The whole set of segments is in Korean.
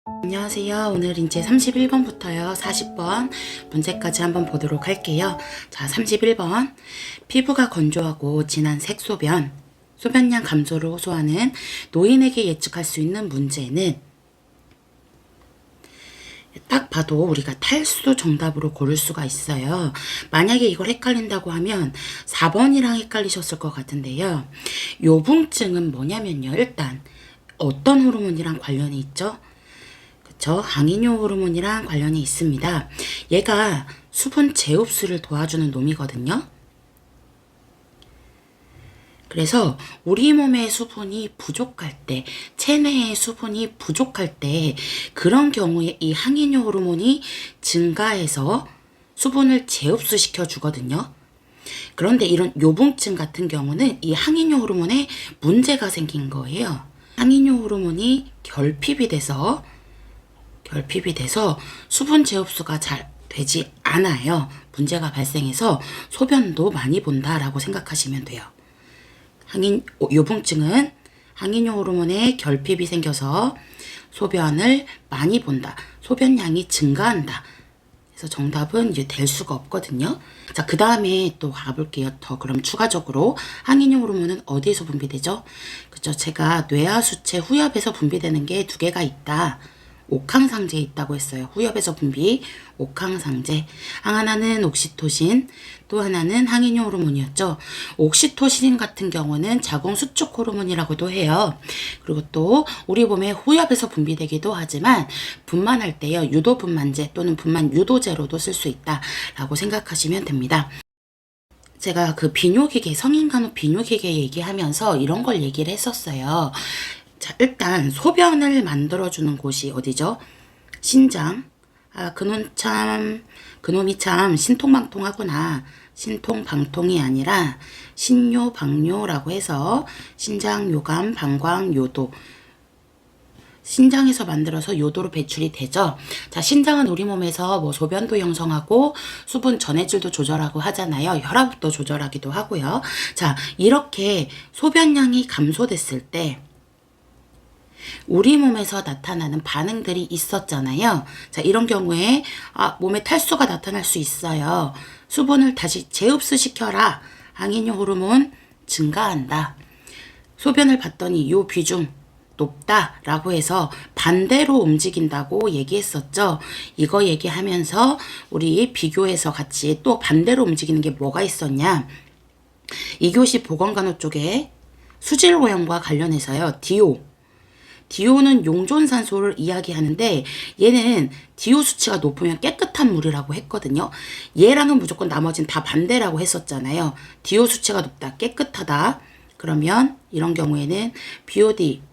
안녕하세요. 오늘 이제 31번부터요. 40번 문제까지 한번 보도록 할게요. 자, 31번. 피부가 건조하고 진한 색소변, 소변량 감소를 호소하는 노인에게 예측할 수 있는 문제는 딱 봐도 우리가 탈수 정답으로 고를 수가 있어요. 만약에 이걸 헷갈린다고 하면 4번이랑 헷갈리셨을 것 같은데요. 요붕증은 뭐냐면요. 일단 어떤 호르몬이랑 관련이 있죠? 그쵸? 항이뇨 호르몬이랑 관련이 있습니다. 얘가 수분 재흡수를 도와주는 놈이거든요. 그래서 우리 몸의 수분이 부족할 때, 체내의 수분이 부족할 때 그런 경우에 이 항이뇨 호르몬이 증가해서 수분을 재흡수시켜 주거든요. 그런데 이런 요붕증 같은 경우는 이 항이뇨 호르몬에 문제가 생긴 거예요. 항이뇨 호르몬이 결핍이 돼서 수분 재흡수가 잘 되지 않아요. 문제가 발생해서 소변도 많이 본다라고 생각하시면 돼요. 요붕증은 항이뇨 호르몬에 결핍이 생겨서 소변을 많이 본다. 소변량이 증가한다. 그래서 정답은 이제 될 수가 없거든요. 자, 그 다음에 또 가볼게요. 더 그럼 추가적으로 항이뇨 호르몬은 어디에서 분비되죠? 그죠? 제가 뇌하수체 후엽에서 분비되는 게 두 개가 있다. 옥항상제에 있다고 했어요. 후엽에서 분비, 옥항상제. 하나는 옥시토신, 또 하나는 항이뇨 호르몬이었죠. 옥시토신 같은 경우는 자궁수축 호르몬이라고도 해요. 그리고 또 우리 몸에 후엽에서 분비되기도 하지만 분만할 때요. 유도분만제 또는 분만 유도제로도 쓸 수 있다라고 생각하시면 됩니다. 제가 그 비뇨기계, 성인간호 비뇨기계 얘기하면서 이런 걸 얘기를 했었어요. 자, 일단 소변을 만들어주는 곳이 어디죠? 신장. 아, 그놈이 참 신통방통하구나. 신통방통이 아니라 신요방뇨라고 해서 신장, 요감, 방광, 요도. 신장에서 만들어서 요도로 배출이 되죠. 자, 신장은 우리 몸에서 뭐 소변도 형성하고 수분 전해질도 조절하고 하잖아요. 혈압도 조절하기도 하고요. 자, 이렇게 소변량이 감소됐을 때 우리 몸에서 나타나는 반응들이 있었잖아요. 자, 이런 경우에 몸에 탈수가 나타날 수 있어요. 수분을 다시 재흡수시켜라. 항이뇨 호르몬 증가한다. 소변을 봤더니 요 비중 높다라고 해서 반대로 움직인다고 얘기했었죠. 이거 얘기하면서 우리 비교해서 같이 또 반대로 움직이는 게 뭐가 있었냐. 2교시 보건간호 쪽에 수질 오염과 관련해서요. 디오는 용존산소를 이야기하는데 얘는 디오 수치가 높으면 깨끗한 물이라고 했거든요. 얘랑은 무조건 나머지는 다 반대라고 했었잖아요. 디오 수치가 높다, 깨끗하다. 그러면 이런 경우에는 BOD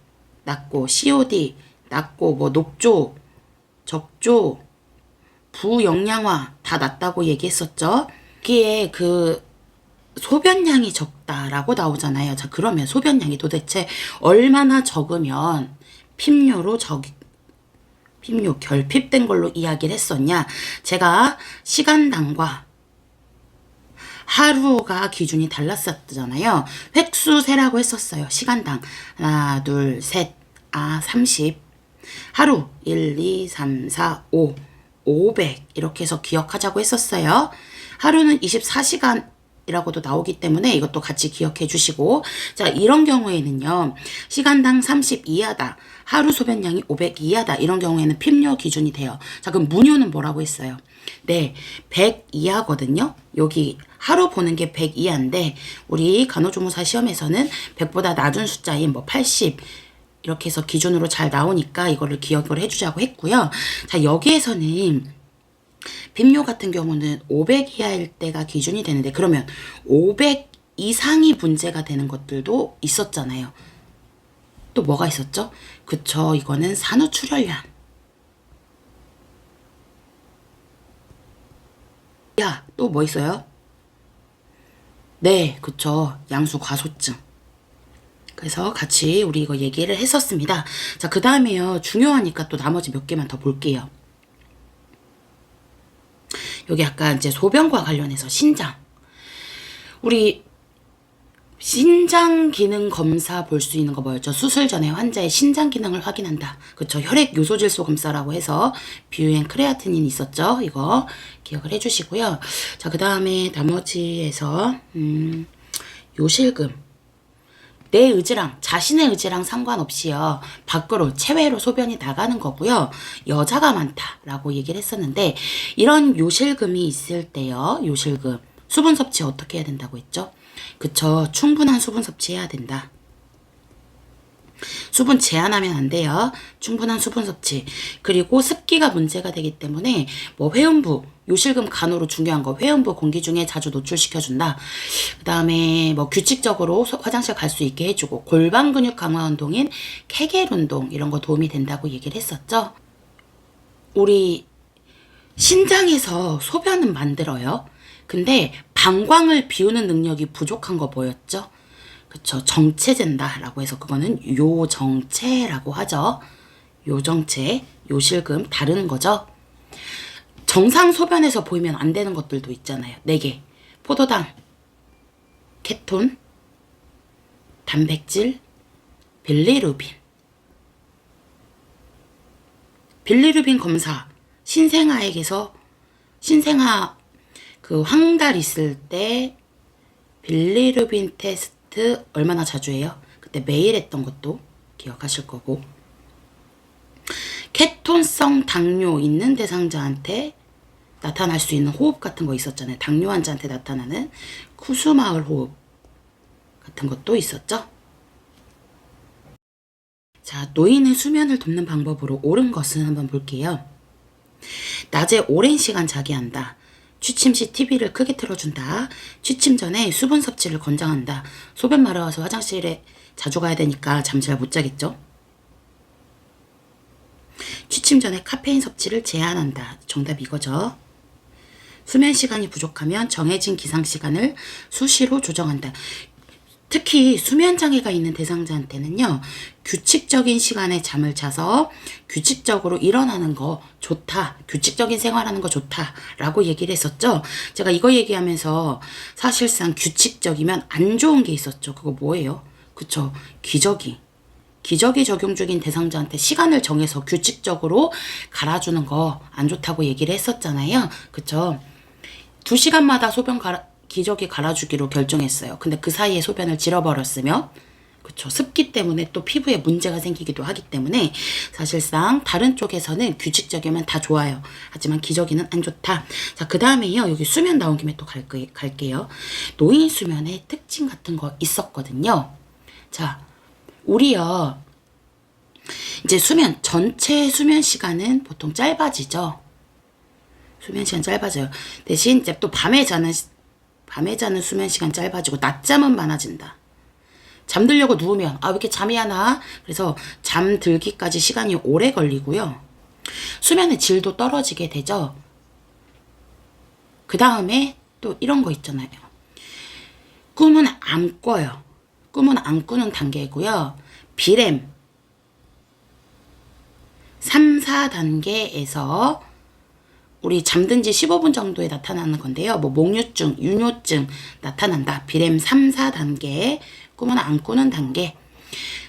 낮고 COD 낮고 뭐 녹조, 적조, 부영양화 다 낮다고 얘기했었죠. 여기에 그 소변량이 적다라고 나오잖아요. 자, 그러면 소변량이 도대체 얼마나 적으면 핍뇨 결핍된 걸로 이야기를 했었냐. 제가 시간당과 하루가 기준이 달랐었잖아요. 획수 세라고 했었어요. 시간당 하나 둘 셋 30 하루 1, 2, 3, 4, 5 500 이렇게 해서 기억하자고 했었어요. 하루는 24시간 이라고도 나오기 때문에 이것도 같이 기억해 주시고, 자, 이런 경우에는요, 시간당 30 이하다, 하루 소변량이 500 이하다, 이런 경우에는 핍뇨 기준이 돼요. 자, 그럼 문효는 뭐라고 했어요? 네, 100 이하거든요. 여기 하루 보는 게 100 이하인데 우리 간호조무사 시험에서는 100보다 낮은 숫자인 뭐 80 이렇게 해서 기준으로 잘 나오니까 이거를 기억을 해주자고 했고요. 자, 여기에서는 핍뇨 같은 경우는 500 이하일 때가 기준이 되는데 그러면 500 이상이 문제가 되는 것들도 있었잖아요. 또 뭐가 있었죠? 그쵸, 이거는 산후출혈량. 야, 또 뭐 있어요? 네, 그쵸, 양수과소증. 그래서 같이 우리 이거 얘기를 했었습니다. 자, 그 다음에요, 중요하니까 또 나머지 몇 개만 더 볼게요. 여기 아까 이제 소변과 관련해서 신장. 우리 신장 기능 검사 볼 수 있는 거 뭐였죠? 수술 전에 환자의 신장 기능을 확인한다. 그쵸? 혈액 요소 질소 검사라고 해서 비유엔 크레아틴인 있었죠? 이거 기억을 해주시고요. 자, 그 다음에 나머지에서 요실금. 내 의지랑 자신의 의지랑 상관없이요. 밖으로 체외로 소변이 나가는 거고요. 여자가 많다라고 얘기를 했었는데 이런 요실금이 있을 때요. 요실금. 수분 섭취 어떻게 해야 된다고 했죠? 그쵸. 충분한 수분 섭취해야 된다. 수분 제한하면 안 돼요. 충분한 수분 섭취. 그리고 습기가 문제가 되기 때문에 뭐 회음부, 요실금 간호로 중요한 거 회음부 공기 중에 자주 노출시켜준다. 그 다음에 뭐 규칙적으로 화장실 갈 수 있게 해주고 골반 근육 강화 운동인 케겔 운동 이런 거 도움이 된다고 얘기를 했었죠. 우리 신장에서 소변은 만들어요. 근데 방광을 비우는 능력이 부족한 거 뭐였죠? 그쵸. 정체된다라고 해서 그거는 요정체라고 하죠. 요정체, 요실금 다른 거죠. 정상 소변에서 보이면 안 되는 것들도 있잖아요. 4개. 포도당, 케톤, 단백질, 빌리루빈. 빌리루빈 검사. 신생아에게서 신생아 그 황달 있을 때 빌리루빈 테스트 얼마나 자주 해요? 그때 매일 했던 것도 기억하실 거고. 케톤성 당뇨 있는 대상자한테 나타날 수 있는 호흡 같은 거 있었잖아요. 당뇨 환자한테 나타나는 쿠수마을 호흡 같은 것도 있었죠. 자, 노인의 수면을 돕는 방법으로 옳은 것은 한번 볼게요. 낮에 오랜 시간 자게 한다. 취침 시 TV를 크게 틀어준다. 취침 전에 수분 섭취를 권장한다. 소변 마려워서 화장실에 자주 가야 되니까 잠 잘 못 자겠죠? 취침 전에 카페인 섭취를 제한한다. 정답 이거죠. 수면 시간이 부족하면 정해진 기상 시간을 수시로 조정한다. 특히 수면 장애가 있는 대상자한테는요. 규칙적인 시간에 잠을 자서 규칙적으로 일어나는 거 좋다. 규칙적인 생활하는 거 좋다라고 얘기를 했었죠. 제가 이거 얘기하면서 사실상 규칙적이면 안 좋은 게 있었죠. 그거 뭐예요? 그쵸? 기저귀 적용 중인 대상자한테 시간을 정해서 규칙적으로 갈아주는 거 안 좋다고 얘기를 했었잖아요. 그쵸? 2시간마다 기저귀 갈아주기로 결정했어요. 근데 그 사이에 소변을 질러버렸으면 그쵸. 습기 때문에 또 피부에 문제가 생기기도 하기 때문에 사실상 다른 쪽에서는 규칙적이면 다 좋아요. 하지만 기저귀는 안 좋다. 자, 그 다음에요. 여기 수면 나온 김에 또 갈게요. 노인 수면의 특징 같은 거 있었거든요. 자, 우리요. 이제 전체 수면 시간은 보통 짧아지죠. 수면 시간 짧아져요. 대신 이제 또 밤에 자는 수면 시간 짧아지고 낮잠은 많아진다. 잠들려고 누우면 왜 이렇게 잠이 안 와? 그래서 잠들기까지 시간이 오래 걸리고요. 수면의 질도 떨어지게 되죠. 그 다음에 또 이런 거 있잖아요. 꿈은 안 꿔요. 꿈은 안 꾸는 단계고요. 비렘 3, 4단계에서 우리 잠든 지 15분 정도에 나타나는 건데요. 뭐 목유증, 유뇨증 나타난다. 비렘 3, 4단계, 꿈은 안 꾸는 단계.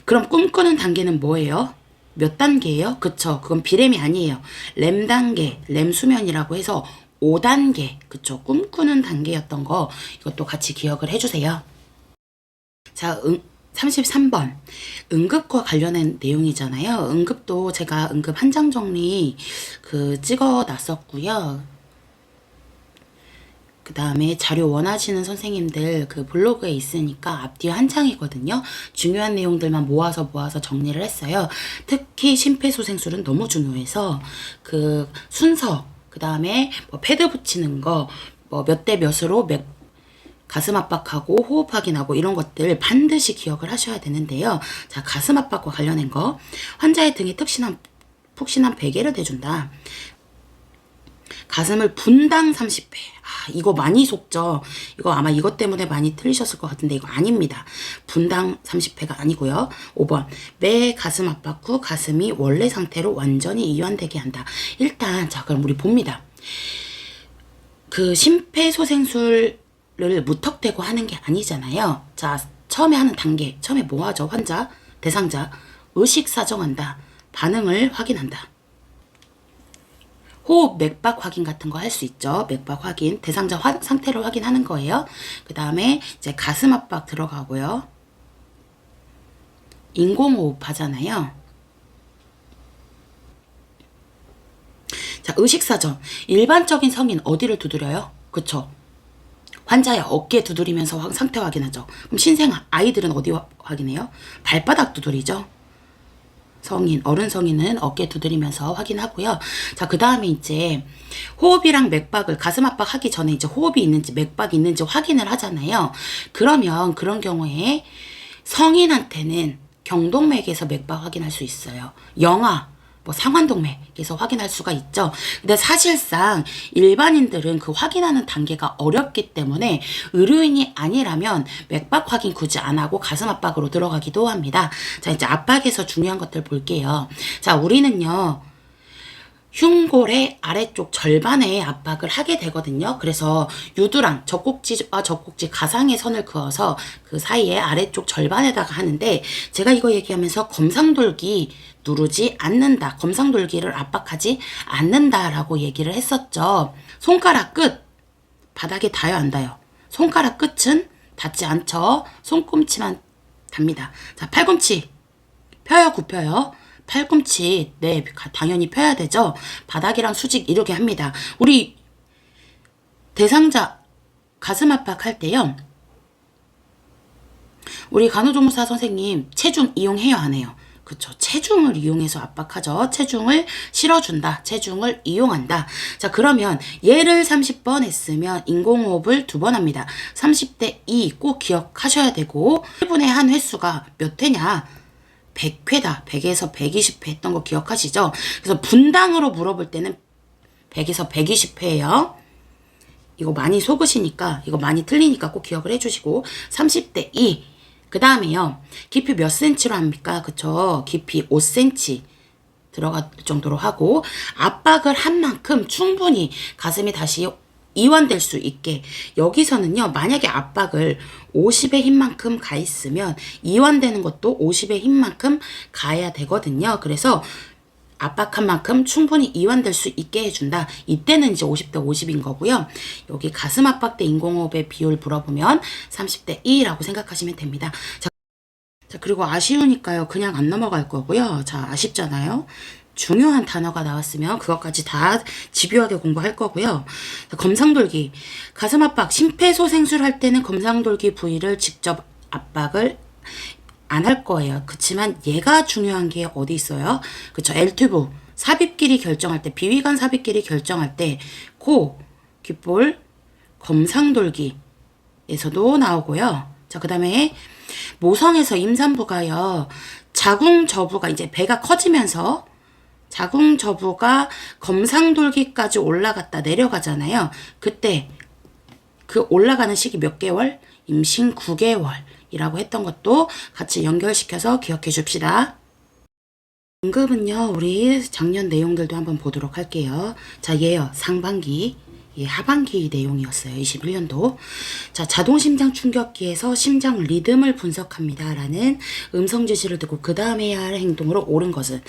그럼 꿈꾸는 단계는 뭐예요? 몇 단계예요? 그쵸. 그건 비렘이 아니에요. 렘 단계, 렘 수면이라고 해서 5단계. 그쵸. 꿈꾸는 단계였던 거 이것도 같이 기억을 해주세요. 자, 33번. 응급과 관련된 내용이잖아요. 응급도 제가 응급 한 장 정리 찍어 놨었고요. 그 다음에 자료 원하시는 선생님들 블로그에 있으니까 앞뒤에 한 장이거든요. 중요한 내용들만 모아서 정리를 했어요. 특히 심폐소생술은 너무 중요해서 순서, 그 다음에 뭐 패드 붙이는 거, 뭐 몇 대 몇으로 가슴 압박하고 호흡 확인하고 이런 것들 반드시 기억을 하셔야 되는데요. 자, 가슴 압박과 관련된 거. 환자의 등에 푹신한 베개를 대준다. 가슴을 분당 30회. 이거 많이 속죠. 이거 아마 이것 때문에 많이 틀리셨을 것 같은데 이거 아닙니다. 분당 30회가 아니고요. 5번. 매 가슴 압박 후 가슴이 원래 상태로 완전히 이완되게 한다. 일단 자, 그럼 우리 봅니다. 심폐소생술을 무턱대고 하는 게 아니잖아요. 자, 처음에 하는 단계, 처음에 뭐 하죠? 환자, 대상자, 의식 사정한다. 반응을 확인한다. 호흡, 맥박 확인 같은 거 할 수 있죠. 맥박 확인, 대상자 상태를 확인하는 거예요. 그 다음에 이제 가슴 압박 들어가고요. 인공호흡 하잖아요. 자, 의식사정. 일반적인 성인 어디를 두드려요? 그쵸? 환자의 어깨 두드리면서 상태 확인하죠. 그럼 신생 아이들은 어디 확인해요? 발바닥 두드리죠. 성인, 어른 성인은 어깨 두드리면서 확인하고요. 자, 그 다음에 이제 호흡이랑 맥박을 가슴 압박 하기 전에 이제 호흡이 있는지 맥박이 있는지 확인을 하잖아요. 그러면 그런 경우에 성인한테는 경동맥에서 맥박 확인할 수 있어요. 영아, 뭐 상완동맥에서 확인할 수가 있죠. 근데 사실상 일반인들은 그 확인하는 단계가 어렵기 때문에 의료인이 아니라면 맥박 확인 굳이 안 하고 가슴 압박으로 들어가기도 합니다. 자, 이제 압박에서 중요한 것들 볼게요. 자, 우리는요, 흉골의 아래쪽 절반의 압박을 하게 되거든요. 그래서 유두랑 젖꼭지와 젖꼭지 가상의 선을 그어서 그 사이에 아래쪽 절반에다가 하는데, 제가 이거 얘기하면서 검상돌기 누르지 않는다, 검상돌기를 압박하지 않는다라고 얘기를 했었죠. 손가락 끝 바닥에 닿아요, 안 닿아요? 손가락 끝은 닿지 않죠. 손꿈치만 닿습니다. 자, 팔꿈치 펴요, 굽혀요? 팔꿈치, 네, 당연히 펴야 되죠. 바닥이랑 수직 이렇게 합니다. 우리 대상자 가슴 압박할 때요, 우리 간호조무사 선생님 체중 이용해요, 안 해요? 그쵸. 체중을 이용해서 압박하죠. 체중을 실어준다. 체중을 이용한다. 자, 그러면 얘를 30번 했으면 인공호흡을 2번 합니다. 30대 2 꼭 기억하셔야 되고, 1분에 한 횟수가 몇 회냐? 100회다. 100에서 120회 했던 거 기억하시죠? 그래서 분당으로 물어볼 때는 100에서 120회예요. 이거 많이 속으시니까, 이거 많이 틀리니까 꼭 기억을 해주시고, 30대 2. 그 다음에요, 깊이 몇 센치로 합니까? 그쵸? 깊이 5cm 들어갈 정도로 하고, 압박을 한 만큼 충분히 가슴이 다시 이완될 수 있게, 여기서는요, 만약에 압박을 50의 힘만큼 가 있으면 이완되는 것도 50의 힘만큼 가야 되거든요. 그래서 압박한 만큼 충분히 이완될 수 있게 해준다. 이때는 이제 50대 50인 거고요. 여기 가슴 압박 대 인공호흡의 비율 물어보면 30대 2라고 생각하시면 됩니다. 자, 그리고 아쉬우니까요, 그냥 안 넘어갈 거고요. 자, 아쉽잖아요. 중요한 단어가 나왔으면 그것까지 다 집요하게 공부할 거고요. 자, 검상돌기. 가슴 압박, 심폐소생술 할 때는 검상돌기 부위를 직접 압박을 안 할 거예요. 그치만 얘가 중요한 게 어디 있어요? 그쵸. L튜브 삽입 길이 결정할 때, 비위관 삽입 길이 결정할 때, 코, 귓볼, 검상돌기에서도 나오고요. 자, 그 다음에 모성에서 임산부가요, 자궁저부가 이제 배가 커지면서 자궁저부가 검상돌기까지 올라갔다 내려가잖아요. 그때 그 올라가는 시기 몇 개월? 임신 9개월. 이라고 했던 것도 같이 연결시켜서 기억해 줍시다. 등급은요, 우리 작년 내용들도 한번 보도록 할게요. 자, 얘요, 상반기, 예, 하반기 내용이었어요. 21년도. 자, 자동심장 충격기에서 심장 리듬을 분석합니다. 라는 음성 지시를 듣고 그 다음에 해야 할 행동으로 옳은 것은,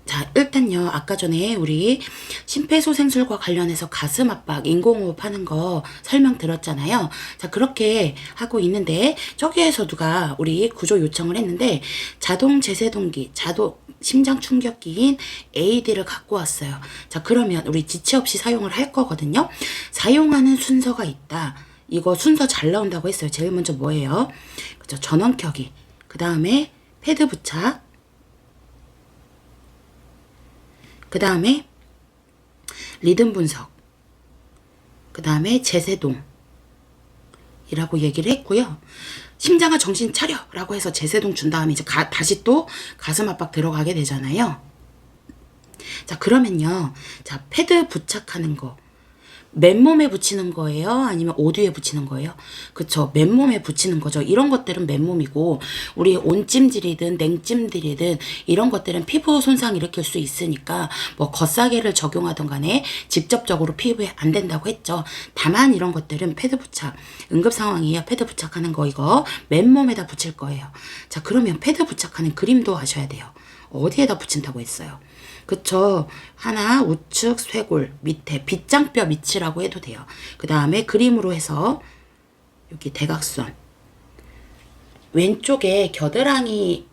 자, 일단요, 아까 전에 우리 심폐소생술과 관련해서 가슴 압박, 인공호흡 하는 거 설명드렸잖아요. 자, 그렇게 하고 있는데, 저기에서 누가 우리 구조 요청을 했는데, 자동 제세동기, 심장 충격기인 AED를 갖고 왔어요. 자, 그러면 우리 지체 없이 사용을 할 거거든요. 사용하는 순서가 있다. 이거 순서 잘 나온다고 했어요. 제일 먼저 뭐예요? 그죠? 전원 켜기. 그 다음에 패드 부착. 그 다음에 리듬 분석, 그 다음에 제세동 이라고 얘기를 했고요. 심장아 정신 차려 라고 해서 제세동 준 다음에 이제 다시 또 가슴 압박 들어가게 되잖아요. 자, 그러면요, 자, 패드 부착하는 거, 맨몸에 붙이는 거예요? 아니면 옷 위에 붙이는 거예요? 그쵸. 맨몸에 붙이는 거죠. 이런 것들은 맨몸이고, 우리 온찜질이든 냉찜질이든 이런 것들은 피부 손상 일으킬 수 있으니까, 뭐, 겉사계를 적용하던 간에 직접적으로 피부에 안 된다고 했죠. 다만 이런 것들은 패드 부착, 응급 상황이에요. 패드 부착하는 거 이거 맨몸에다 붙일 거예요. 자, 그러면 패드 부착하는 그림도 하셔야 돼요. 어디에다 붙인다고 했어요? 그쵸. 하나 우측 쇄골 밑에 빗장뼈 밑이라고 해도 돼요. 그 다음에 그림으로 해서 여기 대각선 왼쪽에 겨드랑이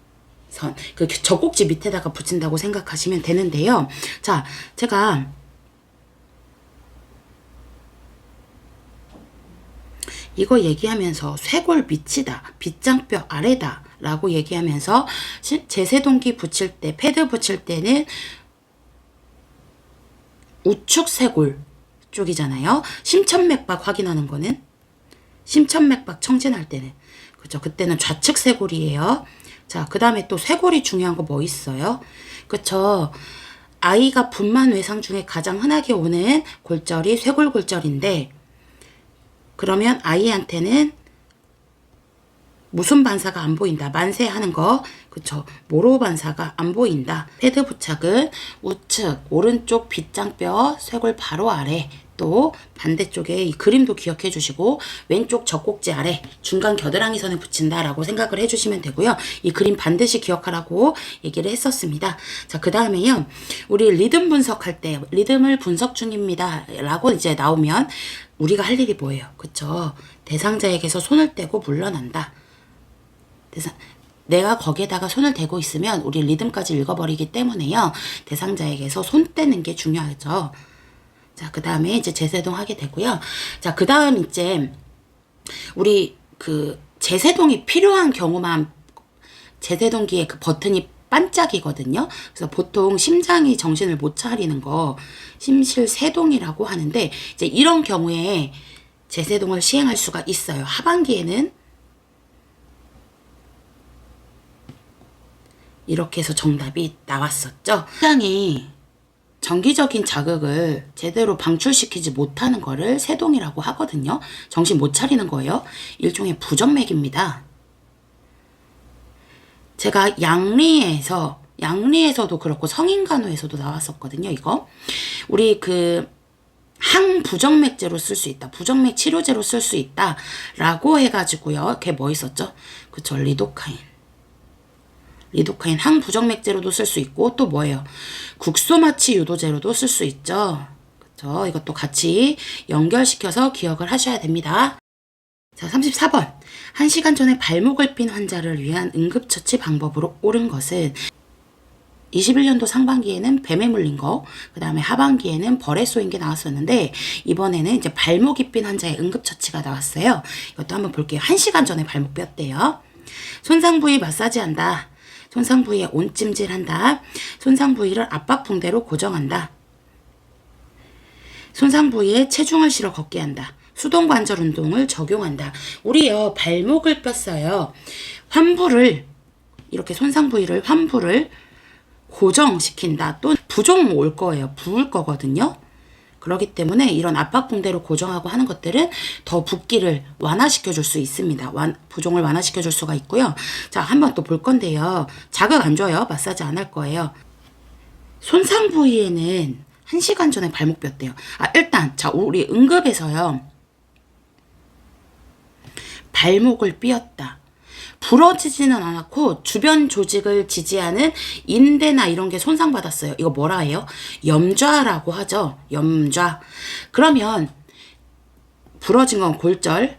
선, 그 젖꼭지 밑에다가 붙인다고 생각하시면 되는데요. 자, 제가 이거 얘기하면서 쇄골 밑이다, 빗장뼈 아래다 라고 얘기하면서 제세동기 붙일 때, 패드 붙일 때는 우측 쇄골 쪽이잖아요. 심천맥박 확인하는 거는 심천맥박 청진할 때는 그죠. 그때는 좌측 쇄골이에요. 자, 그 다음에 또 쇄골이 중요한 거 뭐 있어요? 그쵸. 아이가 분만 외상 중에 가장 흔하게 오는 골절이 쇄골골절인데 그러면 아이한테는 무슨 반사가 안 보인다. 만세하는 거. 그쵸. 모로 반사가 안 보인다. 패드 부착은 우측, 오른쪽 빗장뼈, 쇄골 바로 아래, 또 반대쪽에 이 그림도 기억해 주시고 왼쪽 젖꼭지 아래 중간 겨드랑이 선에 붙인다라고 생각을 해주시면 되고요. 이 그림 반드시 기억하라고 얘기를 했었습니다. 자, 그 다음에요. 우리 리듬 분석할 때 리듬을 분석 중입니다 라고 이제 나오면 우리가 할 일이 뭐예요? 그쵸. 대상자에게서 손을 떼고 물러난다. 내가 거기에다가 손을 대고 있으면 우리 리듬까지 읽어버리기 때문에요. 대상자에게서 손 떼는 게 중요하죠. 자, 그 다음에 이제 제세동 하게 되고요. 자, 그 다음 이제 우리 그 제세동이 필요한 경우만 제세동기의 그 버튼이 반짝이거든요. 그래서 보통 심장이 정신을 못 차리는 거 심실세동이라고 하는데 이제 이런 경우에 제세동을 시행할 수가 있어요. 하반기에는 이렇게 해서 정답이 나왔었죠. 심장이 정기적인 자극을 제대로 방출시키지 못하는 거를 세동이라고 하거든요. 정신 못 차리는 거예요. 일종의 부정맥입니다. 제가 양리에서도 그렇고 성인간호에서도 나왔었거든요. 이거 우리 그 항부정맥제로 쓸 수 있다. 부정맥 치료제로 쓸 수 있다. 라고 해가지고요. 걔 뭐 있었죠? 그쵸. 리도카인 항부정맥제로도 쓸 수 있고 또 뭐예요? 국소마취 유도제로도 쓸 수 있죠. 그쵸? 이것도 같이 연결시켜서 기억을 하셔야 됩니다. 자, 34번. 1시간 전에 발목을 삔 환자를 위한 응급처치 방법으로 옳은 것은 21년도 상반기에는 뱀에 물린 거, 그 다음에 하반기에는 벌에 쏘인 게 나왔었는데 이번에는 이제 발목이 삔 환자의 응급처치가 나왔어요. 이것도 한번 볼게요. 1시간 전에 발목 뼈대요. 손상 부위 마사지한다. 손상 부위에 온찜질한다. 손상 부위를 압박붕대로 고정한다. 손상 부위에 체중을 실어 걷게 한다. 수동 관절 운동을 적용한다. 우리요 발목을 뺐어요. 환부를 이렇게 손상 부위를 환부를 고정시킨다. 또 부종 올 거예요. 부을 거거든요. 그렇기 때문에 이런 압박붕대로 고정하고 하는 것들은 더 붓기를 완화시켜 줄 수 있습니다. 부종을 완화시켜 줄 수가 있고요. 자, 한번 또 볼 건데요. 자극 안 줘요. 마사지 안 할 거예요. 손상 부위에는 1시간 전에 발목 뼈대요. 일단 자, 우리 응급에서요. 발목을 삐었다. 부러지지는 않았고 주변 조직을 지지하는 인대나 이런 게 손상받았어요. 이거 뭐라 해요? 염좌라고 하죠. 염좌. 그러면 부러진 건 골절.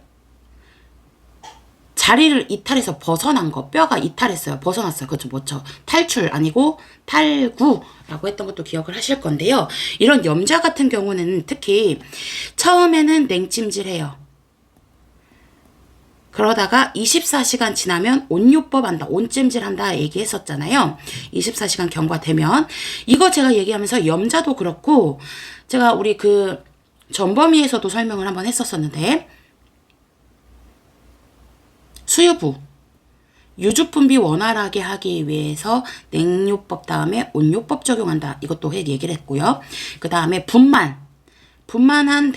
자리를 이탈해서 벗어난 거. 뼈가 이탈했어요. 벗어났어요. 그렇죠. 뭐죠? 탈출 아니고 탈구라고 했던 것도 기억을 하실 건데요. 이런 염좌 같은 경우는 특히 처음에는 냉찜질해요. 그러다가 24시간 지나면 온요법 한다. 온찜질 한다 얘기했었잖아요. 24시간 경과되면. 이거 제가 얘기하면서 염자도 그렇고 제가 우리 그 전범위에서도 설명을 한번 했었었는데 수유부 유주분비 원활하게 하기 위해서 냉요법 다음에 온요법 적용한다. 이것도 얘기를 했고요. 그 다음에 분만 분만한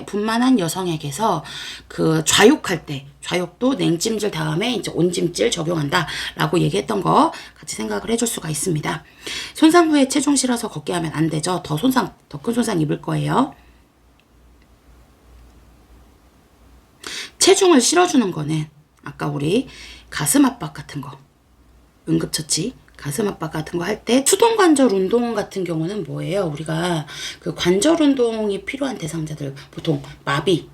분만한 여성에게서 그 좌욕할 때, 좌욕도 냉찜질 다음에 이제 온찜질 적용한다라고 얘기했던 거 같이 생각을 해줄 수가 있습니다. 손상 후에 체중 실어서 걷게 하면 안 되죠. 더 큰 손상 입을 거예요. 체중을 실어주는 거는 아까 우리 가슴 압박 같은 거, 응급처치 가슴 압박 같은 거 할 때 수동관절 운동 같은 경우는 뭐예요? 우리가 그 관절 운동이 필요한 대상자들, 보통 마비,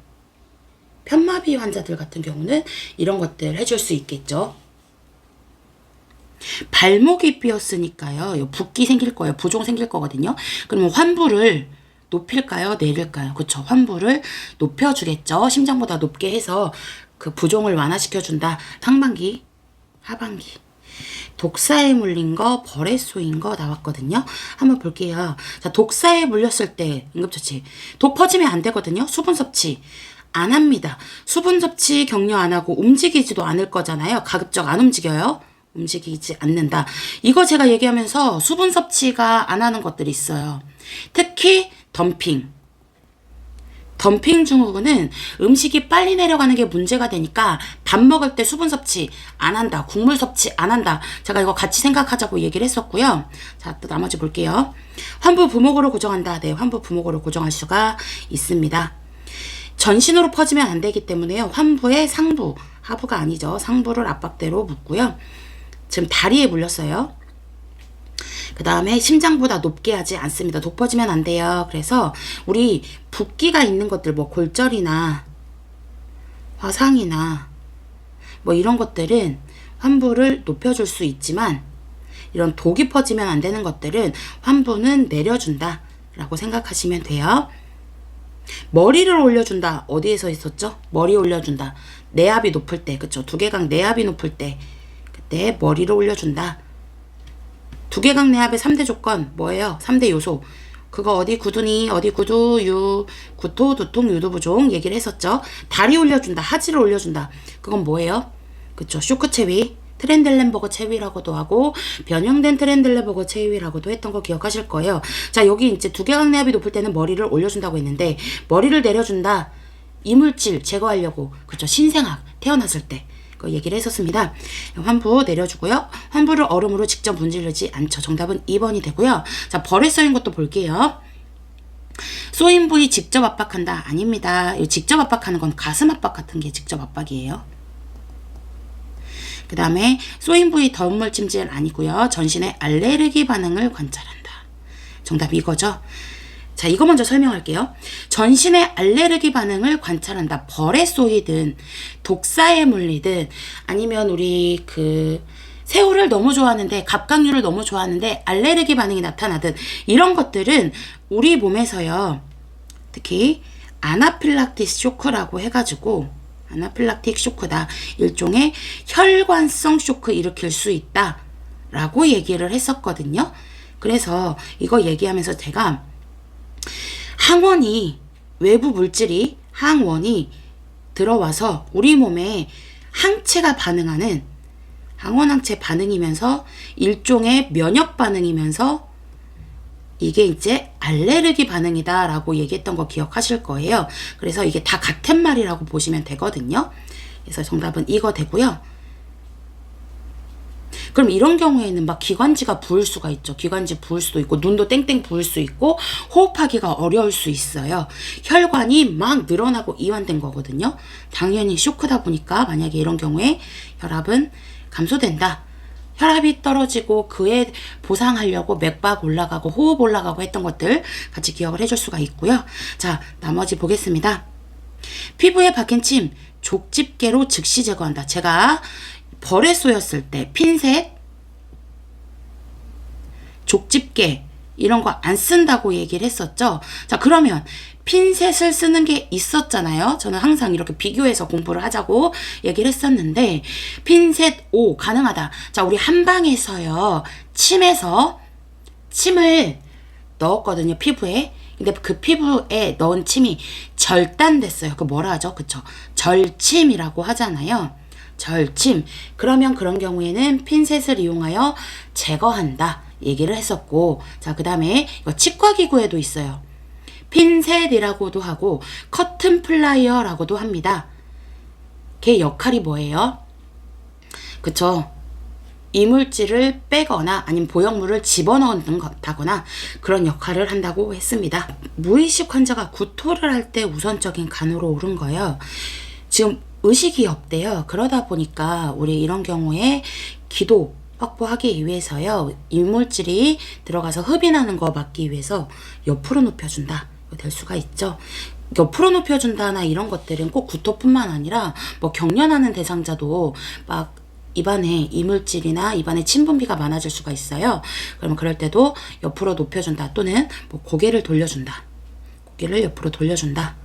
편마비 환자들 같은 경우는 이런 것들 해줄 수 있겠죠. 발목이 삐었으니까요. 붓기 생길 거예요. 부종 생길 거거든요. 그러면 환부를 높일까요? 내릴까요? 그쵸. 환부를 높여주겠죠. 심장보다 높게 해서 그 부종을 완화시켜준다. 상반기, 하반기. 독사에 물린 거, 벌에 쏘인 거 나왔거든요. 한번 볼게요. 자, 독사에 물렸을 때 응급처치. 독 퍼지면 안 되거든요. 수분 섭취 안 합니다. 수분 섭취 격려 안 하고 움직이지도 않을 거잖아요. 가급적 안 움직여요. 움직이지 않는다. 이거 제가 얘기하면서 수분 섭취가 안 하는 것들이 있어요. 특히 덤핑 증후군은 음식이 빨리 내려가는 게 문제가 되니까 밥 먹을 때 수분 섭취 안 한다. 국물 섭취 안 한다. 제가 이거 같이 생각하자고 얘기를 했었고요. 자, 또 나머지 볼게요. 환부 부목으로 고정한다. 네, 환부 부목으로 고정할 수가 있습니다. 전신으로 퍼지면 안 되기 때문에요. 환부의 상부, 하부가 아니죠. 상부를 압박대로 묶고요. 지금 다리에 물렸어요. 그 다음에 심장보다 높게 하지 않습니다. 높아지면 안 돼요. 그래서 우리 붓기가 있는 것들, 뭐 골절이나 화상이나 뭐 이런 것들은 환부를 높여줄 수 있지만, 이런 독이 퍼지면 안 되는 것들은 환부는 내려준다 라고 생각하시면 돼요. 머리를 올려준다. 어디에서 있었죠? 머리 올려준다. 내압이 높을 때, 그쵸? 두개강 내압이 높을 때, 그때 머리를 올려준다. 두개강 내압의 3대 조건 뭐예요? 3대 요소. 그거 어디 구두니, 어디 구두, 구토, 두통, 유두부종 얘기를 했었죠. 다리 올려준다, 하지를 올려준다. 그건 뭐예요? 그쵸? 쇼크 체위, 트렌델렌버그 체위라고도 하고 변형된 트렌델렌버그 체위라고도 했던 거 기억하실 거예요. 자, 여기 이제 두개강 내압이 높을 때는 머리를 올려준다고 했는데, 머리를 내려준다. 이물질 제거하려고, 그쵸? 신생아 태어났을 때 그 얘기를 했었습니다. 환부 내려주고요. 환부를 얼음으로 직접 문지르지 않죠. 정답은 2번이 되고요. 자, 벌에 쏘인 것도 볼게요. 쏘인 부위 직접 압박한다. 아닙니다. 직접 압박하는 건 가슴 압박 같은 게 직접 압박이에요. 그 다음에 쏘인 부위 더운 찜질 아니고요. 전신의 알레르기 반응을 관찰한다. 정답 이거죠. 자, 이거 먼저 설명할게요. 전신의 알레르기 반응을 관찰한다. 벌에 쏘이든 독사에 물리든 아니면 우리 새우를 너무 좋아하는데, 갑각류를 너무 좋아하는데 알레르기 반응이 나타나든, 이런 것들은 우리 몸에서요, 특히 아나필락틱 쇼크라고 해가지고, 아나필락틱 쇼크다, 일종의 혈관성 쇼크 일으킬 수 있다 라고 얘기를 했었거든요. 그래서 이거 얘기하면서 제가 외부 물질이, 항원이 들어와서 우리 몸에 항체가 반응하는, 항원항체 반응이면서 일종의 면역 반응이면서 이게 이제 알레르기 반응이다 라고 얘기했던 거 기억하실 거예요. 그래서 이게 다 같은 말이라고 보시면 되거든요. 그래서 정답은 이거 되고요. 그럼 이런 경우에는 막 기관지가 부을 수가 있죠. 기관지 부을 수도 있고, 눈도 땡땡 부을 수 있고, 호흡하기가 어려울 수 있어요. 혈관이 막 늘어나고 이완된 거거든요. 당연히 쇼크다 보니까 만약에 이런 경우에 혈압은 감소된다. 혈압이 떨어지고 그에 보상하려고 맥박 올라가고 호흡 올라가고 했던 것들 같이 기억을 해줄 수가 있고요. 자, 나머지 보겠습니다. 피부에 박힌 침, 족집게로 즉시 제거한다. 제가 벌에 쏘였을 때 핀셋, 족집게 이런 거 안 쓴다고 얘기를 했었죠. 자, 그러면 핀셋을 쓰는 게 있었잖아요. 저는 항상 이렇게 비교해서 공부를 하자고 얘기를 했었는데, 핀셋 5 가능하다. 자, 우리 한방에서요, 침을 넣었거든요, 피부에. 근데 그 피부에 넣은 침이 절단됐어요. 그 뭐라 하죠? 그쵸? 절침이라고 하잖아요. 절침. 그러면 그런 경우에는 핀셋을 이용하여 제거한다 얘기를 했었고, 자, 그 다음에 이거 치과기구에도 있어요. 핀셋이라고도 하고 커튼 플라이어라고도 합니다. 걔 역할이 뭐예요? 그쵸? 이물질을 빼거나 아니면 보형물을 집어넣는다거나 그런 역할을 한다고 했습니다. 무의식 환자가 구토를 할 때 우선적인 간호로 오른 거예요. 지금 의식이 없대요. 그러다 보니까 우리 이런 경우에 기도 확보하기 위해서요. 이물질이 들어가서 흡인하는 거 막기 위해서 옆으로 눕혀준다. 될 수가 있죠. 옆으로 눕혀준다나 이런 것들은 꼭 구토뿐만 아니라 뭐 경련하는 대상자도 막 입안에 이물질이나 입안에 침분비가 많아질 수가 있어요. 그러면 그럴 때도 옆으로 높여준다 또는 뭐 고개를 돌려준다. 고개를 옆으로 돌려준다.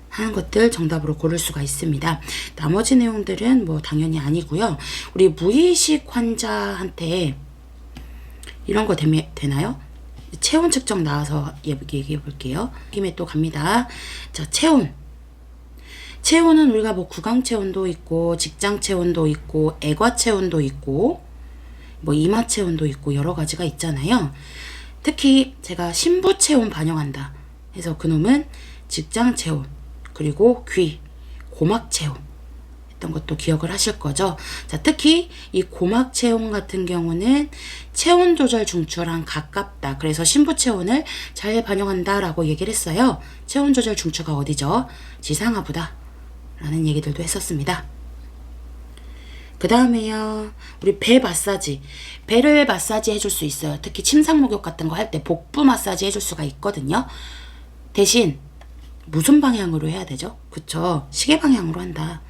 하는 것들 정답으로 고를 수가 있습니다. 나머지 내용들은 뭐 당연히 아니고요. 우리 무의식 환자한테 이런 거 되나요? 체온 측정 나와서 얘기해 볼게요. 힘에 또 갑니다. 자, 체온. 체온은 우리가 뭐 구강 체온도 있고 직장 체온도 있고 애과 체온도 있고 뭐 이마 체온도 있고 여러 가지가 있잖아요. 특히 제가 신부 체온 반영한다 해서 그놈은 직장 체온 그리고 귀, 고막 체온 했던 것도 기억을 하실 거죠. 자, 특히 이 고막 체온 같은 경우는 체온 조절 중추랑 가깝다. 그래서 신부 체온을 잘 반영한다 라고 얘기를 했어요. 체온 조절 중추가 어디죠? 지상하부다 라는 얘기들도 했었습니다. 그 다음에요. 우리 배 마사지. 배를 마사지 해줄 수 있어요. 특히 침상 목욕 같은 거 할 때 복부 마사지 해줄 수가 있거든요. 대신 무슨 방향으로 해야 되죠? 그쵸? 시계 방향으로 한다.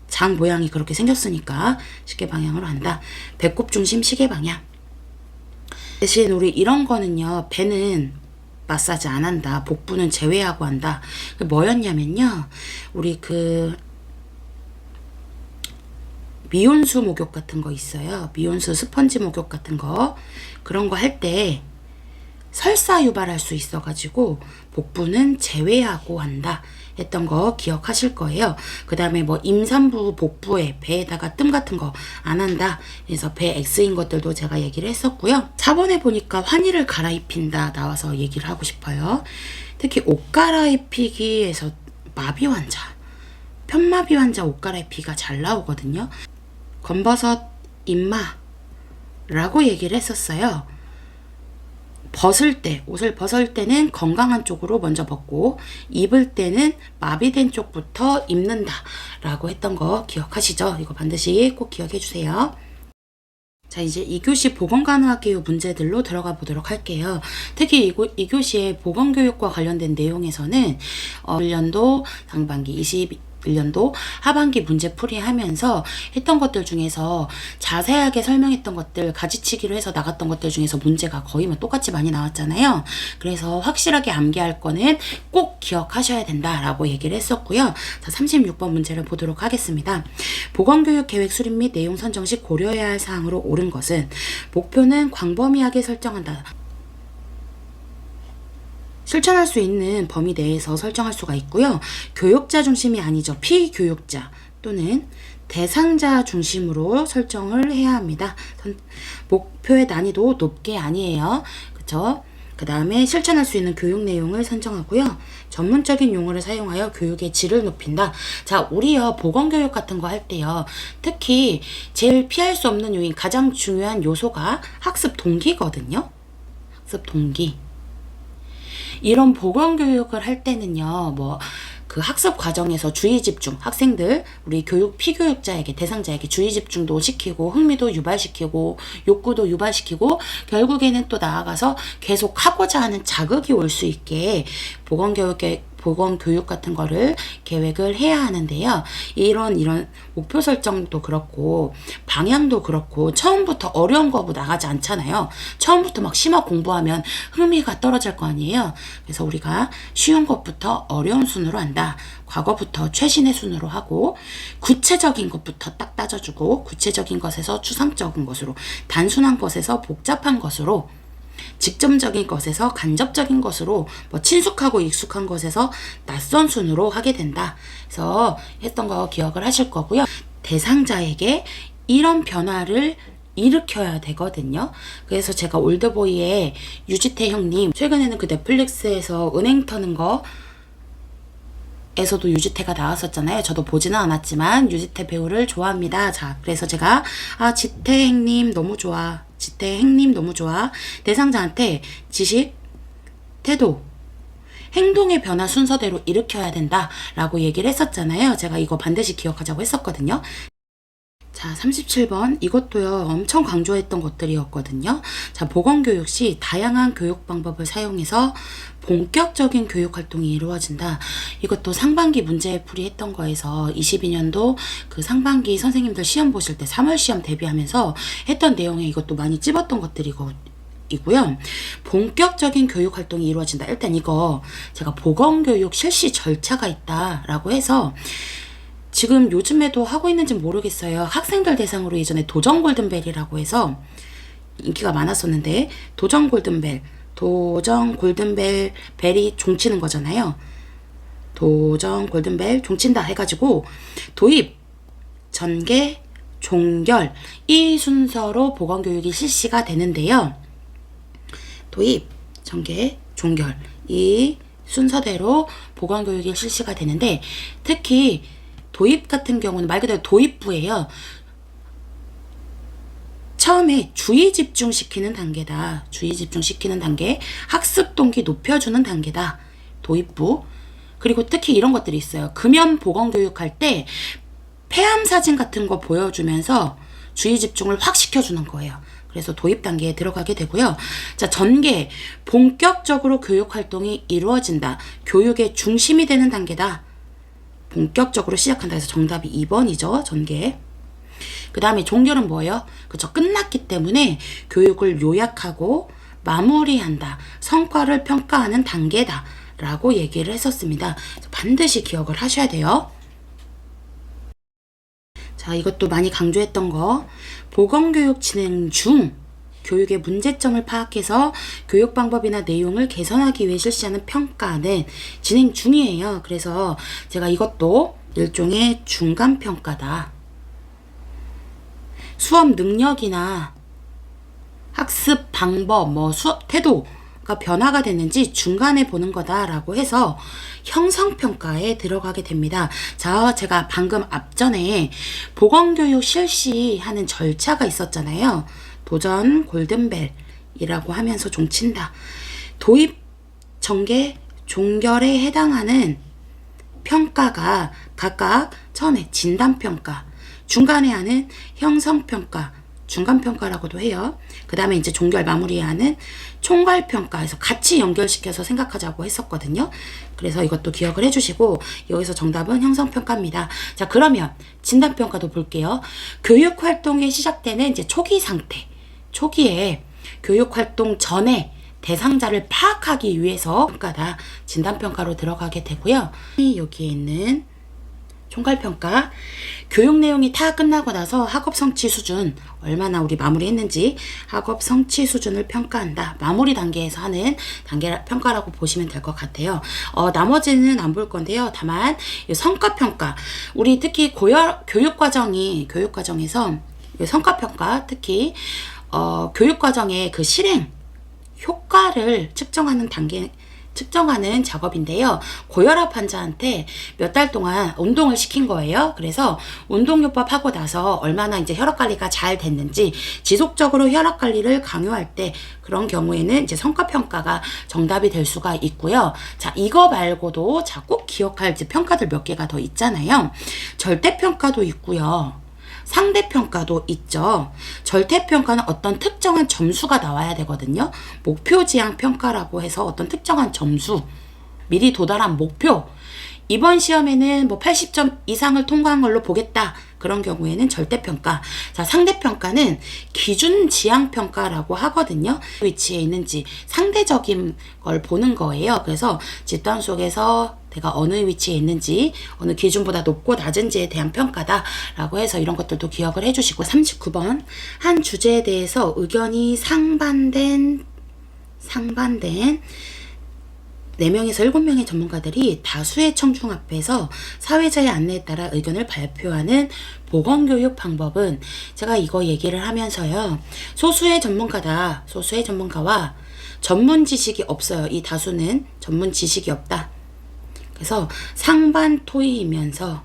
장 모양이 그렇게 생겼으니까 시계 방향으로 한다. 배꼽 중심 시계 방향. 대신 우리 이런 거는요. 배는 마사지 안 한다. 복부는 제외하고 한다. 뭐였냐면요. 우리 미온수 목욕 같은 거 있어요. 미온수 스펀지 목욕 같은 거. 그런 거 할 때 설사 유발할 수 있어가지고 복부는 제외하고 한다 했던 거 기억하실 거예요. 그 다음에 뭐 임산부 복부에 배에다가 뜸 같은 거 안 한다. 그래서 배 X인 것들도 제가 얘기를 했었고요. 4번에 보니까 환희를 갈아입힌다 나와서 얘기를 하고 싶어요. 특히 옷 갈아입히기에서 마비 환자, 편마비 환자 옷 갈아입히기가 잘 나오거든요. 검버섯 임마라고 얘기를 했었어요. 옷을 벗을 때는 건강한 쪽으로 먼저 벗고 입을 때는 마비된 쪽부터 입는다 라고 했던 거 기억하시죠? 이거 반드시 꼭 기억해 주세요. 자, 이제 2교시 보건간호학교육 문제들로 들어가 보도록 할게요. 특히 2교시의 보건교육과 관련된 내용에서는 1년도 상반기 21년도 하반기 문제 풀이하면서 했던 것들 중에서 자세하게 설명했던 것들 가지치기로 해서 나갔던 것들 중에서 문제가 거의 똑같이 많이 나왔잖아요. 그래서 확실하게 암기할 거는 꼭 기억하셔야 된다라고 얘기를 했었고요. 자, 36번 문제를 보도록 하겠습니다. 보건교육 계획 수립 및 내용 선정 시 고려해야 할 사항으로 옳은 것은 목표는 광범위하게 설정한다. 실천할 수 있는 범위 내에서 설정할 수가 있고요. 교육자 중심이 아니죠. 피교육자 또는 대상자 중심으로 설정을 해야 합니다. 목표의 난이도 높게 아니에요. 그쵸? 그 다음에 실천할 수 있는 교육 내용을 선정하고요. 전문적인 용어를 사용하여 교육의 질을 높인다. 자, 우리요 보건교육 같은 거 할 때요. 특히 제일 피할 수 없는 요인, 가장 중요한 요소가 학습 동기거든요. 학습 동기. 이런 보건교육을 할 때는요, 그 학습 과정에서 주의 집중, 학생들, 우리 피교육자에게, 대상자에게 주의 집중도 시키고, 흥미도 유발시키고, 욕구도 유발시키고, 결국에는 또 나아가서 계속 하고자 하는 자극이 올 수 있게 보건교육 같은 거를 계획을 해야 하는데요. 이런 목표 설정도 그렇고 방향도 그렇고 처음부터 어려운 거고 나가지 않잖아요. 처음부터 막 심화 공부하면 흥미가 떨어질 거 아니에요. 그래서 우리가 쉬운 것부터 어려운 순으로 한다. 과거부터 최신의 순으로 하고 구체적인 것부터 딱 따져주고 구체적인 것에서 추상적인 것으로 단순한 것에서 복잡한 것으로 직접적인 것에서 간접적인 것으로 친숙하고 익숙한 것에서 낯선 순으로 하게 된다. 그래서 했던 거 기억을 하실 거고요. 대상자에게 이런 변화를 일으켜야 되거든요. 그래서 제가 올드보이의 유지태 형님, 최근에는 그 넷플릭스에서 은행 터는 거 에서도 유지태가 나왔었잖아요. 저도 보지는 않았지만 유지태 배우를 좋아합니다. 자, 그래서 제가 지태 형님 너무 좋아. 지태 형님 너무 좋아. 대상자한테 지식, 태도, 행동의 변화 순서대로 일으켜야 된다 라고 얘기를 했었잖아요. 제가 이거 반드시 기억하자고 했었거든요. 자, 37번. 이것도요, 엄청 강조했던 것들이었거든요. 자, 보건교육 시 다양한 교육 방법을 사용해서 본격적인 교육 활동이 이루어진다. 이것도 상반기 문제풀이 했던 거에서 22년도 그 상반기 선생님들 시험 보실 때 3월 시험 대비하면서 했던 내용에 이것도 많이 찝었던 것들이고요. 본격적인 교육 활동이 이루어진다. 일단 이거 제가 보건교육 실시 절차가 있다라고 해서 지금 요즘에도 하고 있는지 모르겠어요. 학생들 대상으로 예전에 도전 골든벨이라고 해서 인기가 많았었는데, 도전 골든벨, 벨이 종치는 거잖아요. 도전 골든벨 종친다 해가지고 도입, 전개, 종결 이 순서로 보건교육이 실시가 되는데요. 도입, 전개, 종결 이 순서대로 보건교육이 실시가 되는데, 특히 도입 같은 경우는 말 그대로 도입부예요. 처음에 주의 집중시키는 단계다. 주의 집중시키는 단계. 학습 동기 높여주는 단계다. 도입부. 그리고 특히 이런 것들이 있어요. 금연 보건교육 할 때 폐암 사진 같은 거 보여주면서 주의 집중을 확 시켜주는 거예요. 그래서 도입 단계에 들어가게 되고요. 자, 전개. 본격적으로 교육 활동이 이루어진다. 교육의 중심이 되는 단계다. 본격적으로 시작한다 해서 정답이 2번이죠. 전개. 그 다음에 종결은 뭐예요? 그쵸. 끝났기 때문에 교육을 요약하고 마무리한다. 성과를 평가하는 단계다. 라고 얘기를 했었습니다. 반드시 기억을 하셔야 돼요. 자, 이것도 많이 강조했던 거. 보건교육 진행 중 교육의 문제점을 파악해서 교육 방법이나 내용을 개선하기 위해 실시하는 평가는 진행 중이에요. 그래서 제가 이것도 일종의 중간 평가다. 수업 능력이나 학습 방법, 수업 태도가 변화가 됐는지 중간에 보는 거다라고 해서 형성평가에 들어가게 됩니다. 자, 제가 방금 앞전에 보건교육 실시하는 절차가 있었잖아요. 도전 골든벨이라고 하면서 종친다. 도입, 전개, 종결에 해당하는 평가가 각각 처음에 진단평가, 중간에 하는 형성평가, 중간평가라고도 해요. 그 다음에 이제 종결 마무리하는 총괄평가에서 같이 연결시켜서 생각하자고 했었거든요. 그래서 이것도 기억을 해주시고, 여기서 정답은 형성평가입니다. 자, 그러면 진단평가도 볼게요. 교육활동이 시작되는 이제 초기 상태, 초기에 교육활동 전에 대상자를 파악하기 위해서 평가다. 진단평가로 들어가게 되고요. 여기에 있는 총괄평가, 교육 내용이 다 끝나고 나서 학업 성취 수준, 얼마나 우리 마무리했는지 학업 성취 수준을 평가한다. 마무리 단계에서 하는 단계 평가라고 보시면 될 것 같아요. 나머지는 안 볼 건데요. 다만 성과평가, 우리 특히 교육과정에서 성과평가, 특히 교육과정의 그 실행 효과를 측정하는 작업인데요. 고혈압 환자한테 몇 달 동안 운동을 시킨 거예요. 그래서 운동요법 하고 나서 얼마나 이제 혈압 관리가 잘 됐는지, 지속적으로 혈압 관리를 강요할 때 그런 경우에는 이제 성과평가가 정답이 될 수가 있고요. 자, 이거 말고도 꼭 기억할 평가들 몇 개가 더 있잖아요. 절대평가도 있고요. 상대평가도 있죠. 절대평가는 어떤 특정한 점수가 나와야 되거든요. 목표지향평가라고 해서 어떤 특정한 점수, 미리 도달한 목표, 이번 시험에는 80점 이상을 통과한 걸로 보겠다. 그런 경우에는 절대평가. 자, 상대평가는 기준지향평가라고 하거든요. 위치에 있는지 상대적인 걸 보는 거예요. 그래서 집단 속에서 내가 어느 위치에 있는지, 어느 기준보다 높고 낮은지에 대한 평가다 라고 해서 이런 것들도 기억을 해주시고, 39번 한 주제에 대해서 의견이 상반된 4명에서 7명의 전문가들이 다수의 청중 앞에서 사회자의 안내에 따라 의견을 발표하는 보건교육 방법은, 제가 이거 얘기를 하면서요, 소수의 전문가다, 소수의 전문가와 전문 지식이 없어요. 이 다수는 전문 지식이 없다. 그래서 상반 토의이면서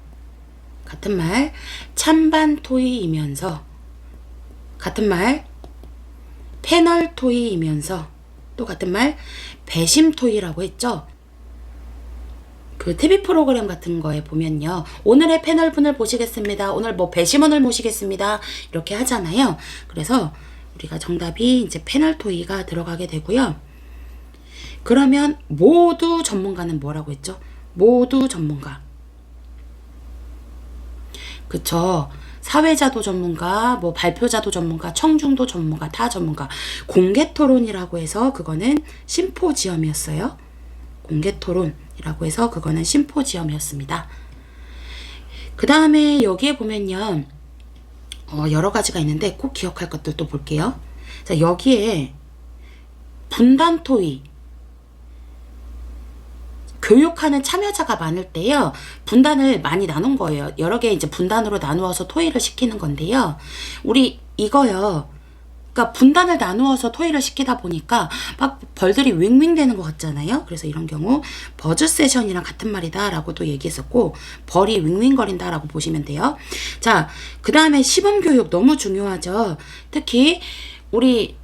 같은 말, 찬반 토의이면서 같은 말, 패널 토의이면서 또 같은 말, 배심 토의라고 했죠. 그 TV 프로그램 같은 거에 보면요, 오늘의 패널 분을 모시겠습니다, 오늘 뭐 배심원을 모시겠습니다, 이렇게 하잖아요. 그래서 우리가 정답이 이제 패널 토의가 들어가게 되고요. 그러면 모두 전문가는 뭐라고 했죠? 모두 전문가. 그쵸. 사회자도 전문가, 뭐 발표자도 전문가, 청중도 전문가, 다 전문가. 공개 토론이라고 해서 그거는 심포지엄이었어요. 공개 토론이라고 해서 그거는 심포지엄이었습니다. 그 다음에 여기에 보면요, 여러 가지가 있는데 꼭 기억할 것들도 볼게요. 자, 여기에 분단 토의, 교육하는 참여자가 많을 때요, 분단을 많이 나눈 거예요. 여러 개 이제 분단으로 나누어서 토의를 시키는 건데요. 우리 이거요, 그러니까 분단을 나누어서 토의를 시키다 보니까 막 벌들이 윙윙 되는 것 같잖아요. 그래서 이런 경우 버즈 세션이랑 같은 말이다 라고도 얘기했었고, 벌이 윙윙 거린다 라고 보시면 돼요. 자, 그 다음에 시범교육 너무 중요하죠. 특히 우리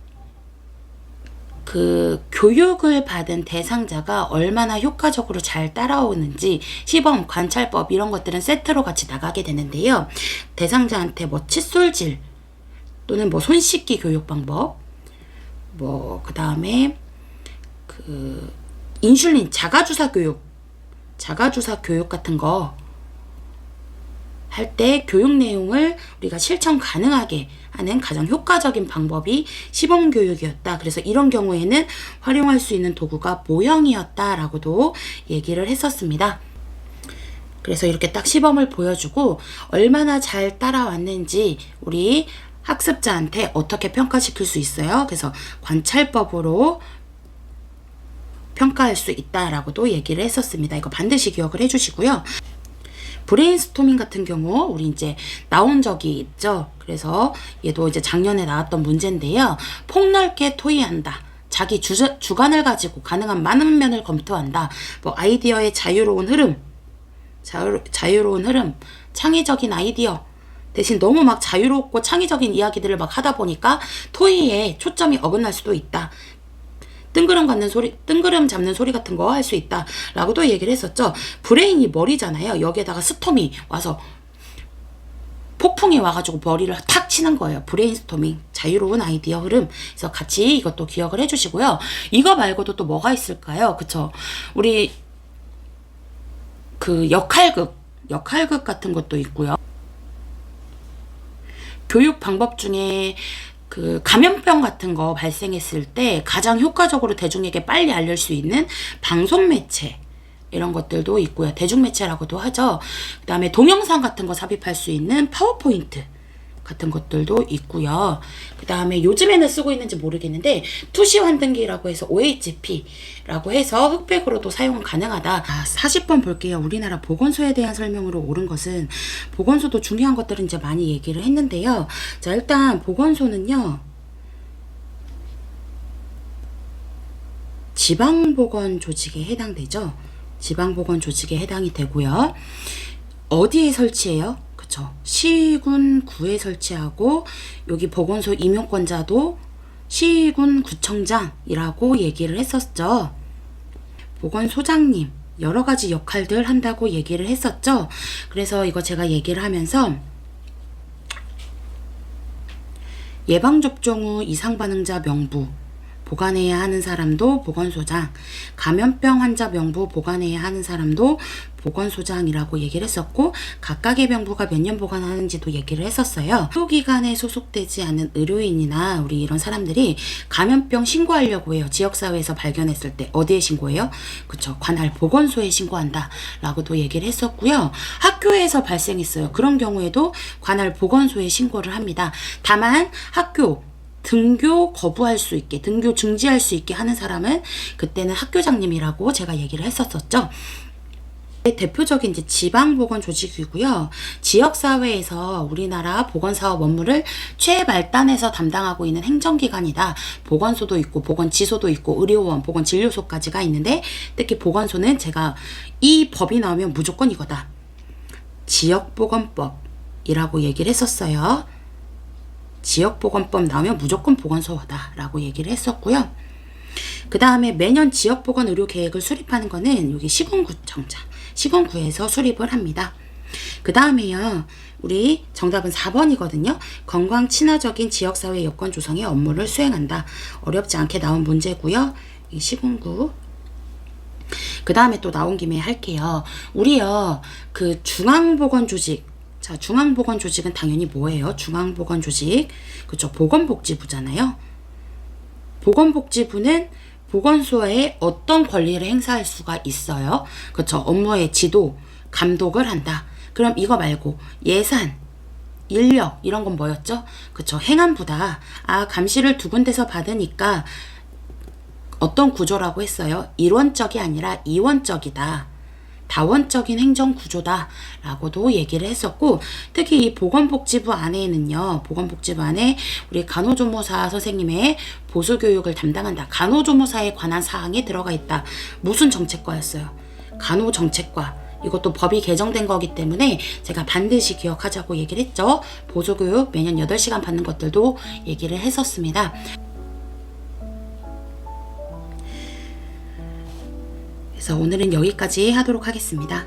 그 교육을 받은 대상자가 얼마나 효과적으로 잘 따라오는지 시범, 관찰법 이런 것들은 세트로 같이 나가게 되는데요. 대상자한테 뭐 칫솔질 또는 뭐 손 씻기 교육 방법, 뭐 그 다음에 그 인슐린 자가주사 교육 같은 거 할 때 교육 내용을 우리가 실천 가능하게 하는 가장 효과적인 방법이 시범교육이었다. 그래서 이런 경우에는 활용할 수 있는 도구가 모형이었다라고도 얘기를 했었습니다. 그래서 이렇게 딱 시범을 보여주고 얼마나 잘 따라왔는지 우리 학습자한테 어떻게 평가시킬 수 있어요. 그래서 관찰법으로 평가할 수 있다라고도 얘기를 했었습니다. 이거 반드시 기억을 해주시고요. 브레인스토밍 같은 경우 우리 이제 나온 적이 있죠. 그래서 얘도 이제 작년에 나왔던 문제인데요. 폭넓게 토의한다. 자기 주관을 가지고 가능한 많은 면을 검토한다. 뭐 아이디어의 자유로운 흐름, 창의적인 아이디어. 대신 너무 막 자유롭고 창의적인 이야기들을 막 하다 보니까 토의에 초점이 어긋날 수도 있다. 뜬구름 잡는 소리 같은 거 할 수 있다 라고도 얘기를 했었죠. 브레인이 머리잖아요. 여기에다가 스톰이 와서 폭풍이 와가지고 머리를 탁 치는 거예요. 브레인스토밍, 자유로운 아이디어 흐름. 그래서 같이 이것도 기억을 해주시고요. 이거 말고도 또 뭐가 있을까요? 그쵸? 우리 그 역할극 같은 것도 있고요. 교육 방법 중에 그 감염병 같은 거 발생했을 때 가장 효과적으로 대중에게 빨리 알릴 수 있는 방송 매체, 이런 것들도 있고요. 대중매체라고도 하죠. 그 다음에 동영상 같은 거 삽입할 수 있는 파워포인트 같은 것들도 있고요. 그 다음에 요즘에는 쓰고 있는지 모르겠는데 투시 환등기라고 해서 OHP라고 해서 흑백으로도 사용 가능하다. 40번 볼게요. 우리나라 보건소에 대한 설명으로 옳은 것은, 보건소도 중요한 것들은 이제 많이 얘기를 했는데요. 자, 일단 보건소는요, 지방보건조직에 해당되죠. 지방보건조직에 해당이 되고요. 어디에 설치해요? 그쵸. 시군, 구에 설치하고, 여기 보건소 임용권자도 시군 구청장이라고 얘기를 했었죠. 보건소장님, 여러 가지 역할들 한다고 얘기를 했었죠. 그래서 이거 제가 얘기를 하면서 예방접종 후 이상반응자 명부 보관해야 하는 사람도 보건소장, 감염병 환자 명부 보관해야 하는 사람도 보건소장이라고 얘기를 했었고, 각각의 명부가 몇 년 보관하는지도 얘기를 했었어요. 의료기관에 소속되지 않은 의료인이나 우리 이런 사람들이 감염병 신고하려고 해요. 지역사회에서 발견했을 때 어디에 신고해요? 그쵸, 관할 보건소에 신고한다 라고도 얘기를 했었고요. 학교에서 발생했어요. 그런 경우에도 관할 보건소에 신고를 합니다. 다만 학교 등교 거부할 수 있게, 등교 중지할 수 있게 하는 사람은 그때는 학교장님이라고 제가 얘기를 했었었죠. 대표적인 이제 지방보건조직이고요. 지역사회에서 우리나라 보건사업 업무를 최말단에서 담당하고 있는 행정기관이다. 보건소도 있고 보건지소도 있고 의료원, 보건진료소까지가 있는데 특히 보건소는 제가 이 법이 나오면 무조건 이거다. 지역보건법이라고 얘기를 했었어요. 지역보건법 나오면 무조건 보건소다 라고 얘기를 했었고요. 그 다음에 매년 지역보건의료계획을 수립하는 거는 여기 시군구청장, 시군구에서 수립을 합니다. 그 다음에요, 우리 정답은 4번이거든요. 건강 친화적인 지역사회 여건 조성의 업무를 수행한다. 어렵지 않게 나온 문제고요. 이 시군구. 그 다음에 또 나온 김에 할게요. 우리요, 그 중앙보건조직. 자, 중앙보건조직은 당연히 뭐예요? 중앙보건조직. 그쵸, 보건복지부잖아요. 보건복지부는 보건소에 어떤 권리를 행사할 수가 있어요? 그쵸, 업무의 지도, 감독을 한다. 그럼 이거 말고 예산, 인력 이런 건 뭐였죠? 그쵸, 행안부다. 아, 감시를 두 군데서 받으니까 어떤 구조라고 했어요? 일원적이 아니라 이원적이다. 다원적인 행정구조다 라고도 얘기를 했었고, 특히 이 보건복지부 안에는요, 보건복지부 안에 우리 간호조무사 선생님의 보수교육을 담당한다. 간호조무사에 관한 사항이 들어가 있다. 무슨 정책과였어요? 간호정책과. 이것도 법이 개정된 거기 때문에 제가 반드시 기억하자고 얘기를 했죠. 보조교육 매년 8시간 받는 것들도 얘기를 했었습니다. 그래서 오늘은 여기까지 하도록 하겠습니다.